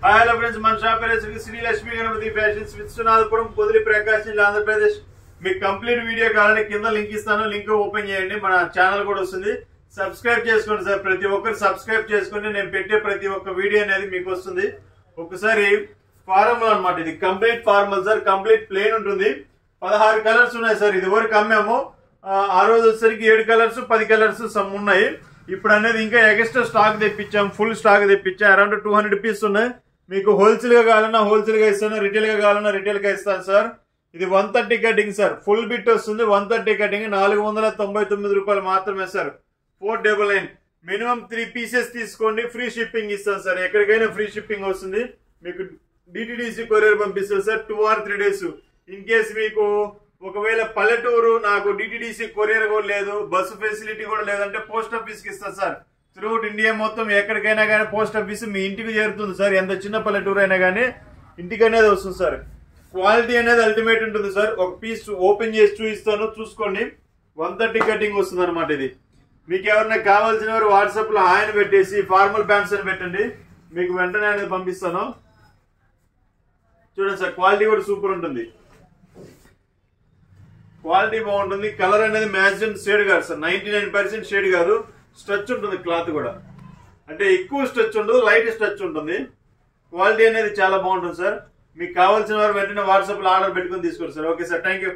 Hi hello friends, మన shop పేరు Shri Lakshmi Ganapati fashions Viswanathapuram, Podili, ప్రకాశం జిల్లా, ఆంధ్రప్రదేశ్. మీకు కంప్లీట్ వీడియో కావాలంటే కింద లింక్ ఇస్తాను, లింక్ ఓపెన్ చేయండి. మన ఛానల్ కూడా వస్తుంది, సబ్స్క్రైబ్ చేసుకోండి సార్. ప్రతి ఒక్కరు సబ్స్క్రైబ్ చేసుకుంటే నేను పెట్టే ప్రతి ఒక్క వీడియో అనేది మీకు వస్తుంది. ఒకసారి ఫార్మల్ అన్నమాట, ఇది complete formal sir, complete plane ఉంటుంది. 16 కలర్స్ ఉన్నాయి సార్. ఇది వరకు అమ్మాము, ఆ రోజు వచ్చేసరికి 7 కలర్స్ 10 కలర్స్ సమ్ ఉన్నాయి. ఇప్పుడు అనేది ఇంకా ఎక్స్ట్రా స్టాక్ తెప్పించాం, ఫుల్ స్టాక్ తెప్పించాం. అరౌండ్ 200 పీస్ ఉన్నాయి. మీకు హోల్సేల్ గా కావాలన్నా హోల్సేల్ గా ఇస్తాను, రిటైల్ గా కావాలన్నా రిటైల్ గా ఇస్తాను సార్. ఇది 130 కటింగ్ సార్, ఫుల్ బిట్ వస్తుంది. 130 కటింగ్ 499 రూపాయలు మాత్రమే సార్. 499 మినిమం 3 పీసెస్ తీసుకోండి, ఫ్రీ షిప్పింగ్ ఇస్తాను సార్. ఎక్కడికైనా ఫ్రీ షిప్పింగ్ వస్తుంది. మీకు డిటిడిసి కొరియర్ పంపిస్తాను sir 2 or 3 days. In case మీకు ఒకవేళ పల్లెటూరు, నాకు డిటిడిసి కొరియర్ కూడా లేదు, బస్సు ఫెసిలిటీ కూడా లేదంటే పోస్ట్ ఆఫీస్ కి ఇస్తాను సార్. త్రూఅవుట్ ఇండియా మొత్తం ఎక్కడికైనా కానీ పోస్ట్ ఆఫీస్ మీ ఇంటికి చేరుతుంది సార్. ఎంత చిన్న పల్లెటూరు అయినా కానీ ఇంటికి అనేది వస్తుంది సార్. క్వాలిటీ అనేది అల్టిమేట్ ఉంటుంది సార్. ఒక పీస్ ఓపెన్ చేసి చూపిస్తాను, చూసుకోండి. 130 కటింగ్ వస్తుంది అనమాట. ఇది మీకు ఎవరైనా కావాల్సిన వారు వాట్సాప్ లో ఆయన పెట్టేసి ఫార్మల్ ప్యాంట్స్ అని పెట్టండి, మీకు వెంటనే అనేది పంపిస్తాను. చూడండి సార్, క్వాలిటీ కూడా సూపర్ ఉంటుంది, క్వాలిటీ బాగుంటుంది. కలర్ అనేది మ్యాక్సిమం షేడ్ కాదు సార్, 99% షేడ్ కాదు. స్ట్రెచ్ ఉంటుంది క్లాత్ కూడా, అంటే ఎక్కువ స్ట్రెచ్ ఉండదు, లైట్ స్ట్రెచ్ ఉంటుంది. క్వాలిటీ అనేది చాలా బాగుంటుంది సార్. మీకు కావాల్సిన వారు వెంటనే వాట్సాప్ లో ఆర్డర్ పెట్టుకుని తీసుకోండి sir. Okay sir, thank you.